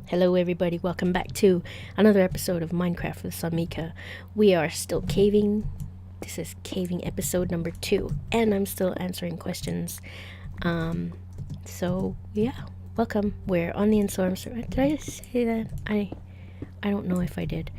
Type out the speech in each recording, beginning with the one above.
Hello everybody, welcome back to another episode of Minecraft with sonmica. We are still caving. This is caving episode number 2, and I'm still answering questions. So yeah, welcome. We're on the Insorum Server. Did I say that? I don't know if I did.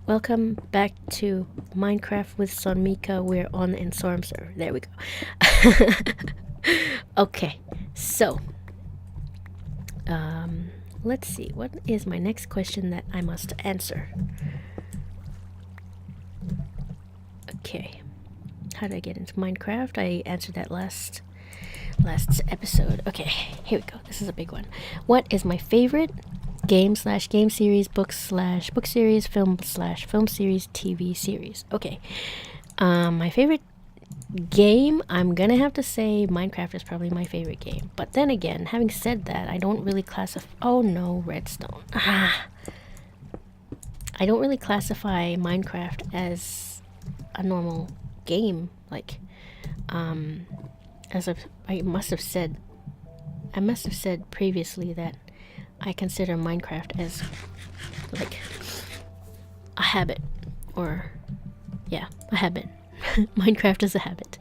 Welcome back to Minecraft with sonmica. We're on the Insorum Server. There we go. Okay, so let's see, what is my next question that I must answer? Okay, how did I get into Minecraft? I answered that last episode. Okay, here we go. This is a big one. What is my favorite game / game series, book / book series, film / film series, TV series? Okay, my favorite game, I'm gonna have to say Minecraft is probably my favorite game. But then again, having said that, I don't really classify... Oh no, redstone. I don't really classify Minecraft as a normal game. Like, as I must have said previously that I consider Minecraft as like a habit, or yeah, a habit. Minecraft is a habit,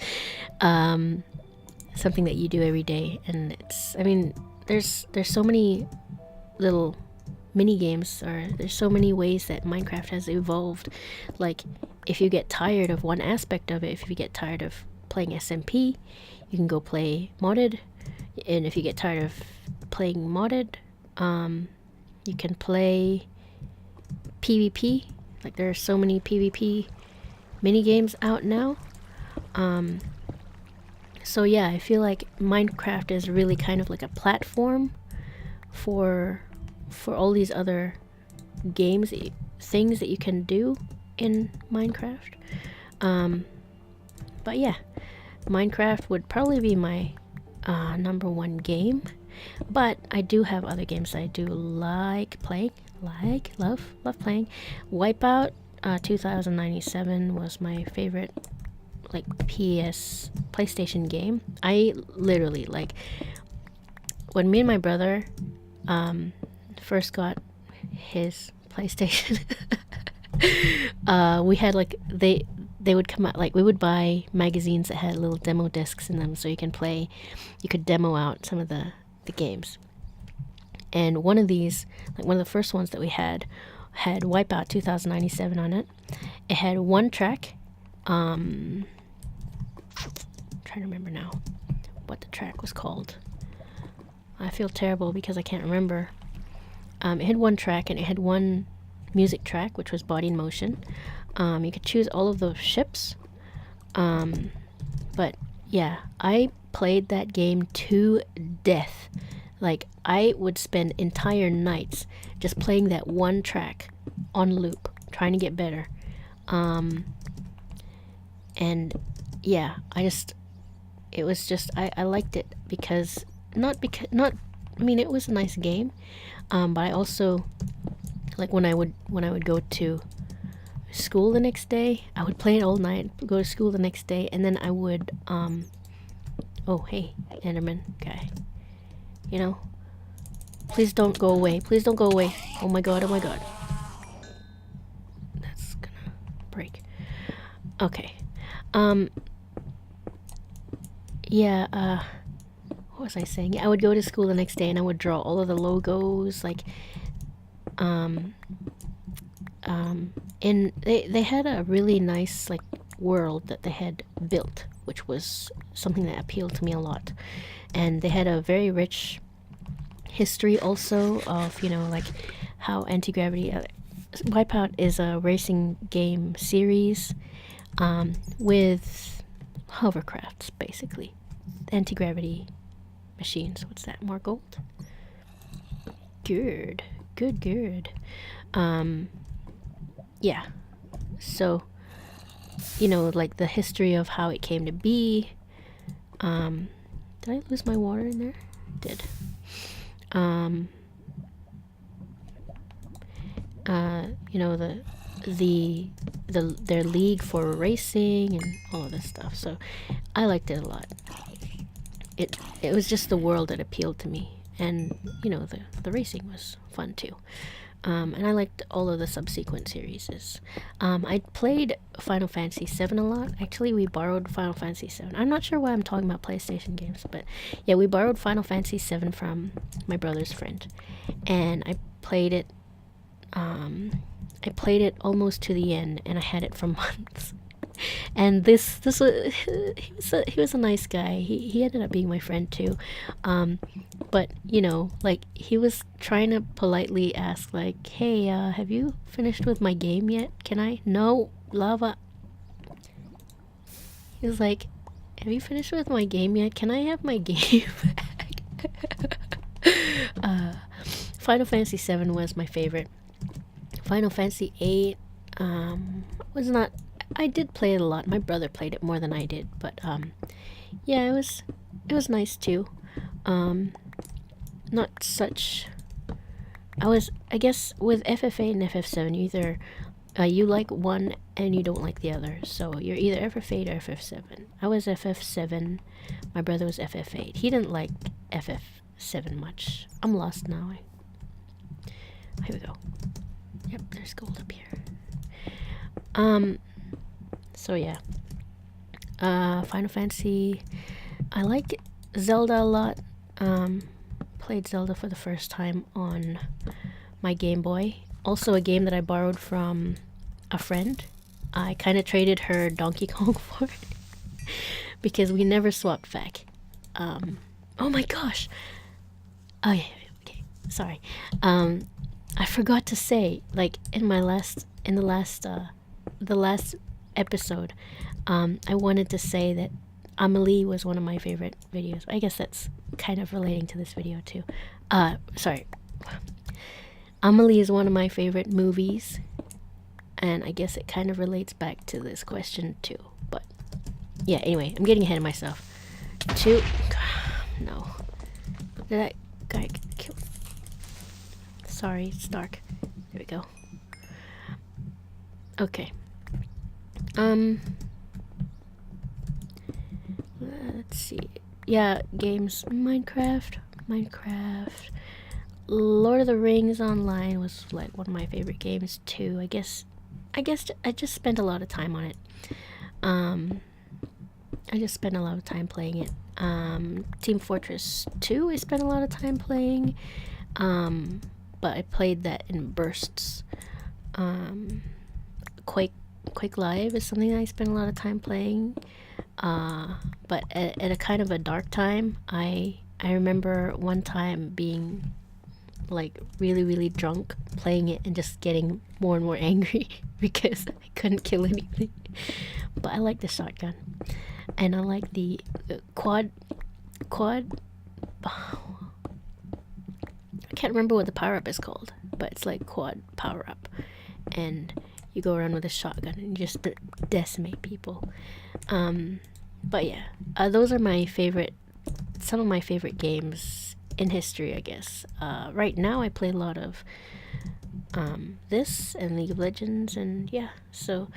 something that you do every day, and it's, I mean, there's so many little mini games, or there's so many ways that Minecraft has evolved. Like, if you get tired of one aspect of it, if you get tired of playing SMP, you can go play modded, and if you get tired of playing modded, you can play PvP. Like, there are so many PvP mini games out now. So yeah, I feel like Minecraft is really kind of like a platform for all these other games, things that you can do in Minecraft. But yeah, Minecraft would probably be my number one game, but I do have other games that I do like playing, love playing. Wipeout 2097 was my favorite, like, PlayStation game. I literally, like, when me and my brother first got his PlayStation, we had, like, they would come out, like, we would buy magazines that had little demo discs in them, so you could demo out some of the games. And one of these, like, one of the first ones that we had Wipeout 2097 on it. It had one track. I'm trying to remember now what the track was called. I feel terrible because I can't remember. It had one track, and it had one music track, which was Body in Motion. You could choose all of those ships. But yeah, I played that game to death. Like, I would spend entire nights just playing that one track on loop, trying to get better. And yeah, I liked it because, I mean, it was a nice game. But I also, like, when I would go to school the next day, I would play it all night, go to school the next day, and then I would, oh, hey, Enderman guy. You know, please don't go away. Please don't go away. Oh my god, oh my god. That's gonna break. Okay. Yeah, what was I saying? Yeah, I would go to school the next day and I would draw all of the logos, like, and they had a really nice, like, world that they had built, which was something that appealed to me a lot. And they had a very rich history also of, you know, like, how anti-gravity... Wipeout is a racing game series with hovercrafts, basically. Anti-gravity machines. What's that? More gold? Good. Yeah. So, you know, like, the history of how it came to be. Did I lose my water in there? Did. You know, their league for racing and all of this stuff. So I liked it a lot. It was just the world that appealed to me. and you know, the racing was fun too. And I liked all of the subsequent series. I played Final Fantasy VII a lot. Actually, we borrowed Final Fantasy VII. I'm not sure why I'm talking about PlayStation games, but yeah, we borrowed Final Fantasy VII from my brother's friend, and I played it. I played it almost to the end, and I had it for months. And this was he was a nice guy. He ended up being my friend too, but you know, like, he was trying to politely ask, like, hey, have you finished with my game yet? Can I? No, lava. He was like, have you finished with my game yet? Can I have my game back? Final Fantasy VII was my favorite. Final Fantasy VIII was not. I did play it a lot. My brother played it more than I did, but yeah, it was nice too. Not such. I guess with FF8 and FF7, either you like one and you don't like the other, so you're either FF8 or FF7. I was FF7. My brother was FF8. He didn't like FF7 much. I'm lost now. Here we go. Yep, there's gold up here. So yeah. Final Fantasy. I like Zelda a lot. Played Zelda for the first time on my Game Boy. Also a game that I borrowed from a friend. I kind of traded her Donkey Kong for it because we never swapped back. Oh my gosh. Oh yeah, okay. Sorry. I forgot to say, like, in the last episode, I wanted to say that Amelie was one of my favorite videos. I guess that's kind of relating to this video too. Sorry. Amelie is one of my favorite movies, and I guess it kind of relates back to this question too. But yeah, anyway, I'm getting ahead of myself. No. Did that guy get killed? Sorry, it's dark. There we go. Okay. Let's see. Yeah, games. Minecraft. Lord of the Rings Online was like one of my favorite games too. I guess I just spent a lot of time on it. I just spent a lot of time playing it. Team Fortress 2 I spent a lot of time playing. But I played that in bursts. Quake Live is something that I spent a lot of time playing. But at a kind of a dark time. I remember one time being like really drunk playing it and just getting more and more angry because I couldn't kill anything. But I like the shotgun, and I like the quad. I can't remember what the power up is called, but it's like quad power up, and you go around with a shotgun and you just decimate people. But yeah, those are some of my favorite games in history, I guess. Right now I play a lot of this and League of Legends, and yeah, so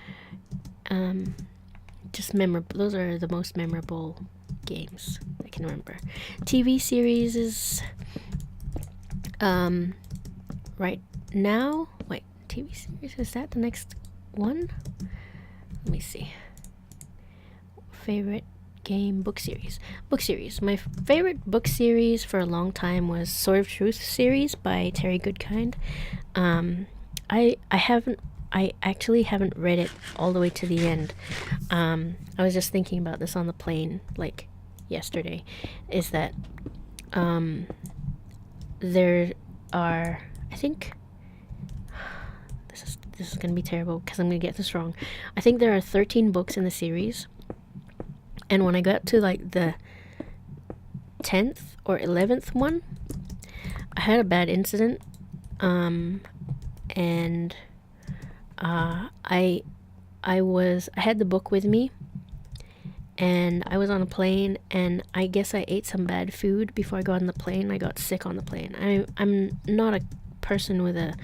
just memorable. Those are the most memorable games I can remember. TV series is right now. Wait, TV series, is that the next one? Let me see. Favorite game. Book series. My favorite book series for a long time was Sword of Truth series by Terry Goodkind. I actually haven't read it all the way to the end. I was just thinking about this on the plane like yesterday, is that there are, I think, this is gonna be terrible because I'm gonna get this wrong. I think there are 13 books in the series, and when I got to like the 10th or 11th one, I had a bad incident, and I had the book with me, and I was on a plane, and I guess I ate some bad food before I got on the plane. I got sick on the plane. I'm not a person with a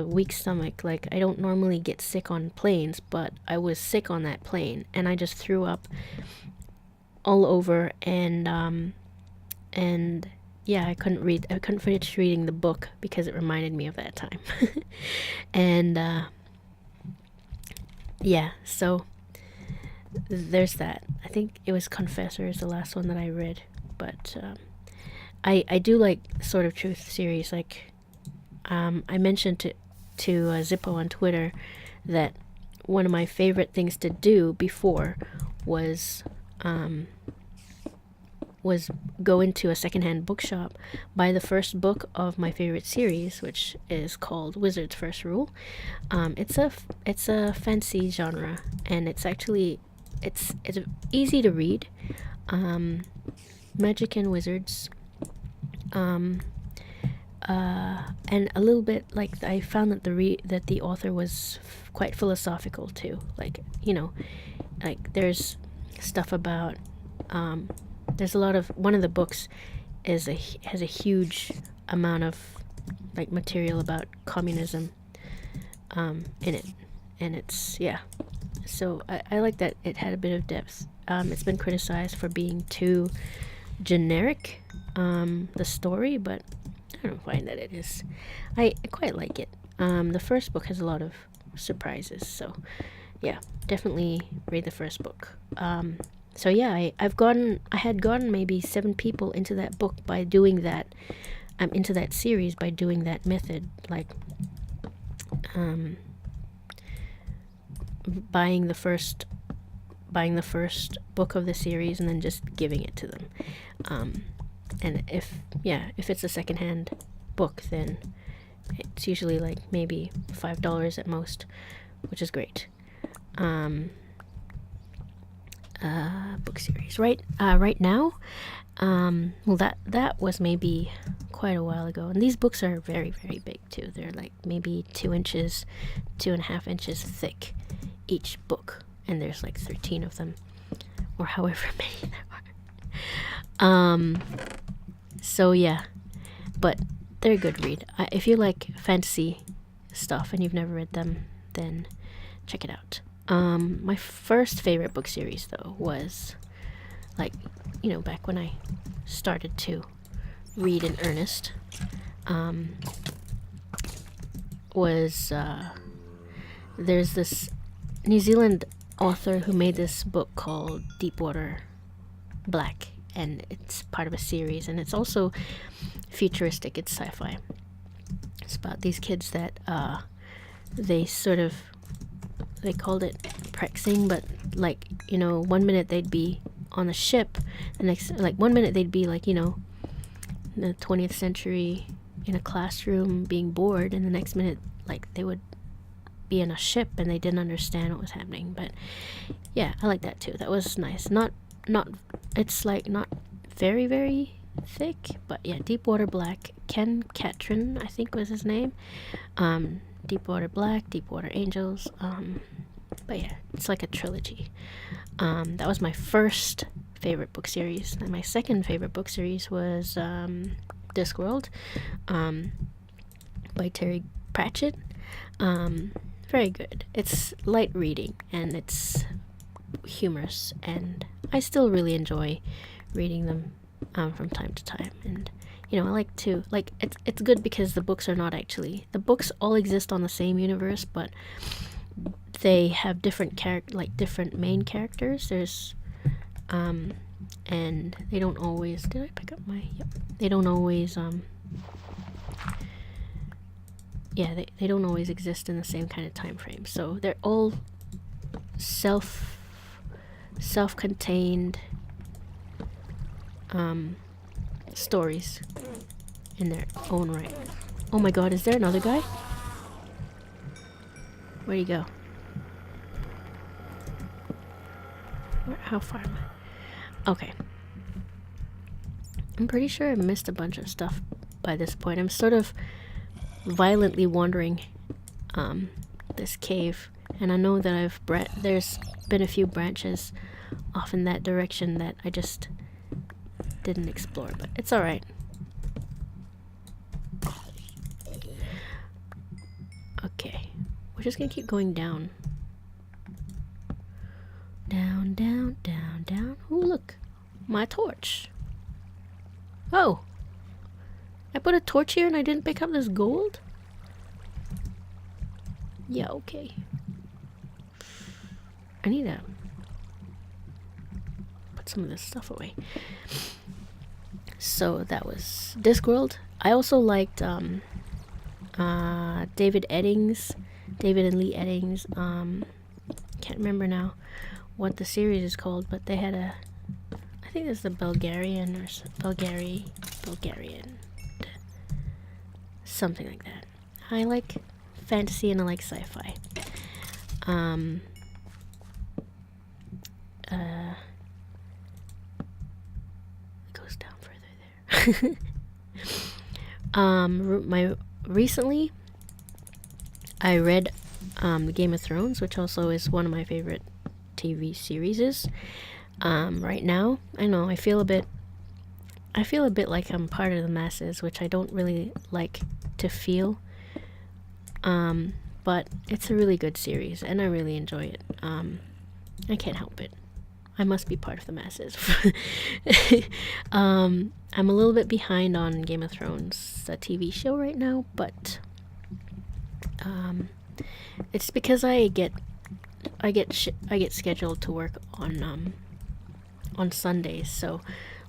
weak stomach. Like, I don't normally get sick on planes, but I was sick on that plane, and I just threw up all over, and yeah, I couldn't finish reading the book because it reminded me of that time. And yeah, so there's that. I think it was Confessor is the last one that I read, but I do like Sword of Truth series. Like I mentioned to Zippo on Twitter that one of my favorite things to do before was go into a secondhand bookshop, buy the first book of my favorite series, which is called Wizard's First Rule. It's a fantasy genre, and it's actually it's easy to read. Magic and wizards, and a little bit like I found that the author was quite philosophical too. Like, you know, like there's stuff about there's a lot of one of the books has a huge amount of like material about communism in it, and it's so I like that it had a bit of depth. It's been criticized for being too generic, the story, but I don't find that it is. I quite like it. The first book has a lot of surprises, so yeah, definitely read the first book. So yeah, I had gotten maybe 7 people into that book by doing that. Into that series by doing that method, like buying the first book of the series and then just giving it to them. And if it's a secondhand book, then it's usually like maybe $5 at most, which is great. Book series right now. Well, that was maybe quite a while ago, and these books are very, very big too. They're like maybe 2.5 inches thick each book, and there's like 13 of them, or however many there are. So yeah, but they're a good read. If you like fantasy stuff and you've never read them, then check it out. My first favorite book series though was, like, you know, back when I started to read in earnest, was there's this New Zealand author who made this book called Deepwater Black, and it's part of a series, and it's also futuristic. It's sci-fi. It's about these kids that they called it prexing, but like, you know, one minute they'd be on a ship, the next, like, one minute they'd be like, you know, in the 20th century in a classroom being bored, and the next minute like they would be in a ship and they didn't understand what was happening. But yeah, I like that too. That was nice. Not it's like not very, very thick, but yeah, Deepwater Black. Ken Catron, I think was his name. Deepwater Black, Deepwater Angels. But yeah, it's like a trilogy. That was my first favorite book series. And my second favorite book series was Discworld, by Terry Pratchett. Very good. It's light reading and it's humorous, and I still really enjoy reading them from time to time. And you know, I like to, like, it's good because the books are not actually, the books all exist on the same universe, but they have different different main characters. There's and they don't always, did I pick up my, yep, they don't always they don't always exist in the same kind of time frame. So they're all self-contained stories in their own right. Oh my god, is there another guy? Where'd he go? How far am I? Okay. I'm pretty sure I missed a bunch of stuff by this point. I'm sort of violently wandering this cave, and I know that there's been a few branches off in that direction that I just didn't explore, but it's alright. Okay, we're just gonna keep going down. Down, down, down, down. Ooh, look, my torch. Oh, I put a torch here and I didn't pick up this gold? Yeah, okay. I need to put some of this stuff away. So that was Discworld. I also liked David and Lee Eddings. Can't remember now what the series is called, but they had a, I think it's the Bulgarian or Bulgarian, something like that. I like fantasy and I like sci-fi. It goes down further there. Recently I read Game of Thrones, which also is one of my favorite TV series. Right now, I know I feel a bit like I'm part of the masses, which I don't really like to feel. But it's a really good series and I really enjoy it. I can't help it. I must be part of the masses. I'm a little bit behind on Game of Thrones, the TV show right now, but it's because I get scheduled to work on Sundays, so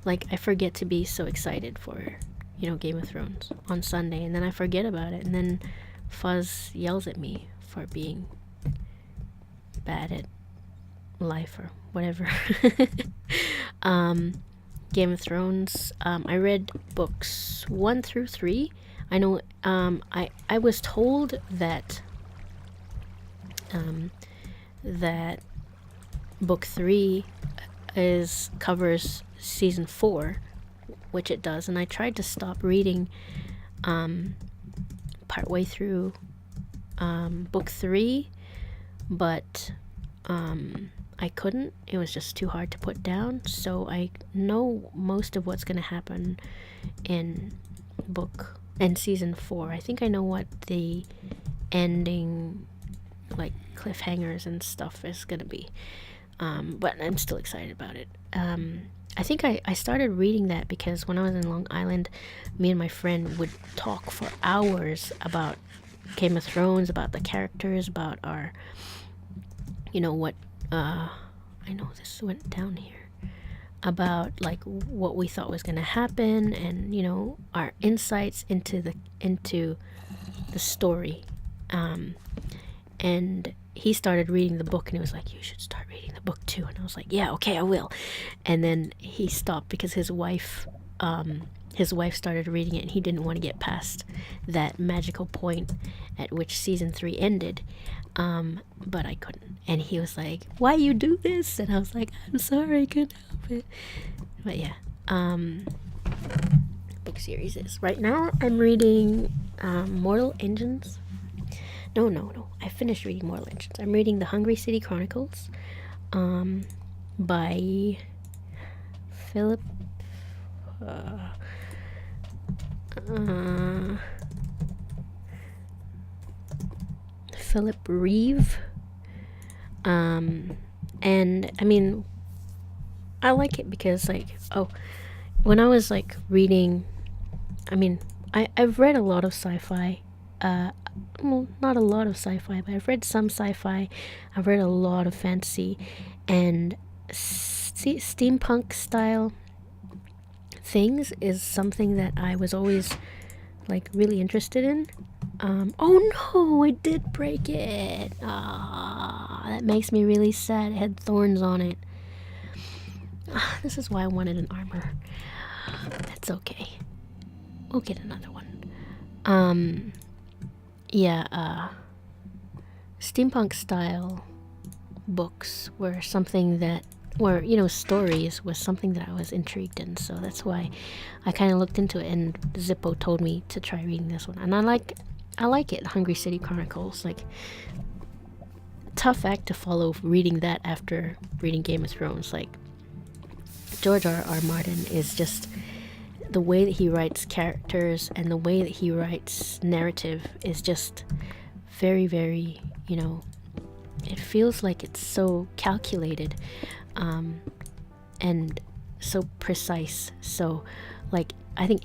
like I forget to be so excited for, you know, Game of Thrones on Sunday, and then I forget about it, and then Fuzz yells at me for being bad at life or whatever. Game of Thrones, I read books 1 through 3. I know I was told that that book 3 covers season 4, which it does, and I tried to stop reading partway through book 3, but I couldn't. It was just too hard to put down, so I know most of what's going to happen in season 4. I think I know what the ending, like cliffhangers and stuff, is going to be, but I'm still excited about it. I think I started reading that because when I was in Long Island, me and my friend would talk for hours about Game of Thrones, about the characters, about our, you know, what, I know this went down here, about like what we thought was going to happen, and, you know, our insights into the story. And he started reading the book and he was like, you should start reading the book too. And I was like, yeah, okay, I will. And then he stopped because his wife started reading it and he didn't want to get past that magical point at which season 3 ended. But I couldn't. And he was like, why you do this? And I was like, I'm sorry, I couldn't help it. But yeah, book series is. Right now I'm reading Mortal Engines. No. I finished reading Mortal Engines. I'm reading The Hungry City Chronicles by Philip Reeve. And I mean, I like it because, like, when I was like reading, I mean, I've read a lot of sci-fi. Well, not a lot of sci-fi, but I've read some sci-fi. I've read a lot of fantasy and steampunk style things is something that I was always like really interested in. Oh no, I did break it. That makes me really sad. It had thorns on it. This is why I wanted an armor. That's okay. We'll get another one. Yeah, steampunk style books were something that, you know, stories was something that I was intrigued in, so that's why I kind of looked into it, and Zippo told me to try reading this one, and I like it. Hungry City Chronicles, like, tough act to follow reading that after reading Game of Thrones. Like, George R.R. Martin is just, the way that he writes characters and the way that he writes narrative is just very, very, you know, it feels like it's so calculated, and so precise. So, like, I think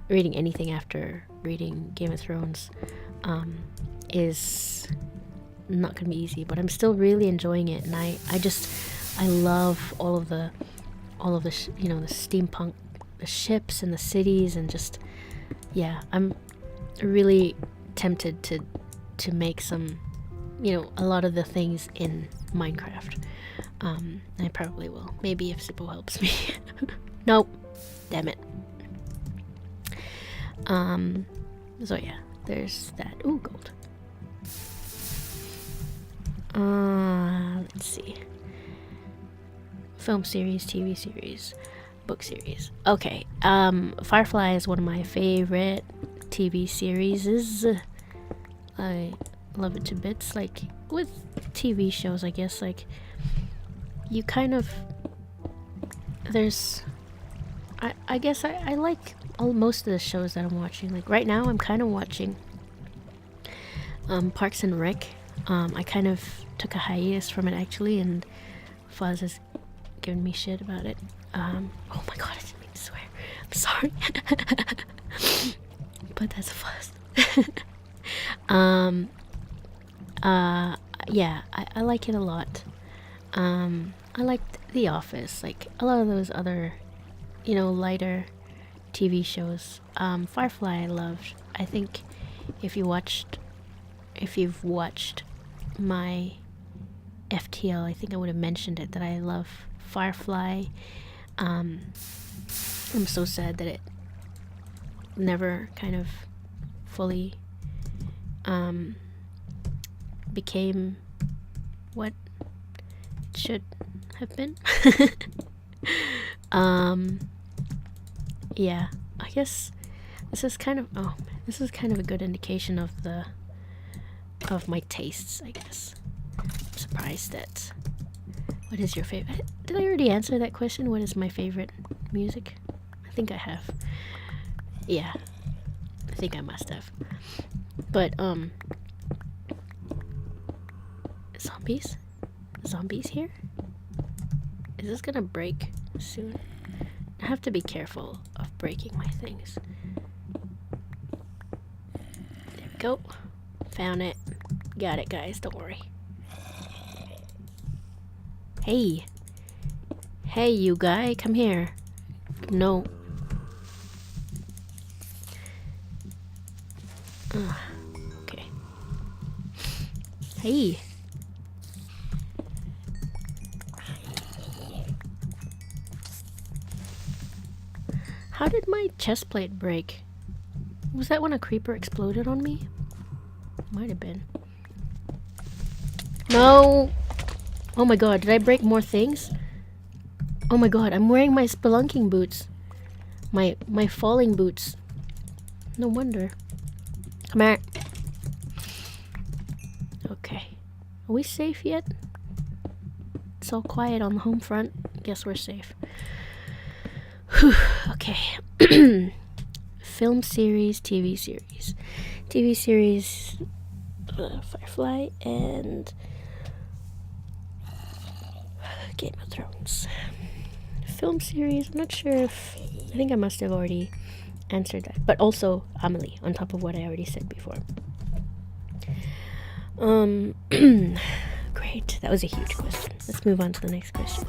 reading anything after reading Game of Thrones, is not gonna be easy. But I'm still really enjoying it, and I love all of the you know, the steampunk, the ships and the cities, and just, yeah, I'm really tempted to make some, you know, a lot of the things in Minecraft. I probably will. Maybe if Zippo helps me. Nope. Damn it. So yeah, there's that. Ooh, gold. Let's see. Film series, TV series, book series. Okay. Firefly is one of my favorite TV series. I love it to bits. Like, with TV shows, I guess, like, you kind of, there's, I guess I like most of the shows that I'm watching. Like, right now I'm kind of watching Parks and Rec. I kind of took a hiatus from it, actually, and Fuzz has given me shit about it. Oh my god, I didn't mean to swear. I'm sorry. But that's Fuzz. Yeah, I like it a lot. I liked The Office, like a lot of those other, you know, lighter TV shows. Firefly I loved. I think if you've watched my FTL, I think I would have mentioned it, that I love Firefly. I'm so sad that it never kind of fully became what it should have been. Yeah, I guess this is kind of a good indication of my tastes, I guess. I'm surprised that, what is your favorite? Did I already answer that question? What is my favorite music? I think I have. Yeah, I think I must have. But zombies here? Is this gonna break soon? I have to be careful of breaking my things. There we go. Found it. Got it, guys. Don't worry. Hey. Hey, you guy. Come here. No. Okay. Hey. How did my chest plate break? Was that when a creeper exploded on me? Might have been. No! Oh my god, did I break more things? Oh my god, I'm wearing my spelunking boots. My falling boots. No wonder. Come here. Okay. Are we safe yet? It's all quiet on the home front. Guess we're safe. Whew, okay. Film series, TV series. TV series, Firefly, and Game of Thrones. Film series, I'm not sure if, I think I must have already answered that. But also Amelie, on top of what I already said before. Great, that was a huge question. Let's move on to the next question.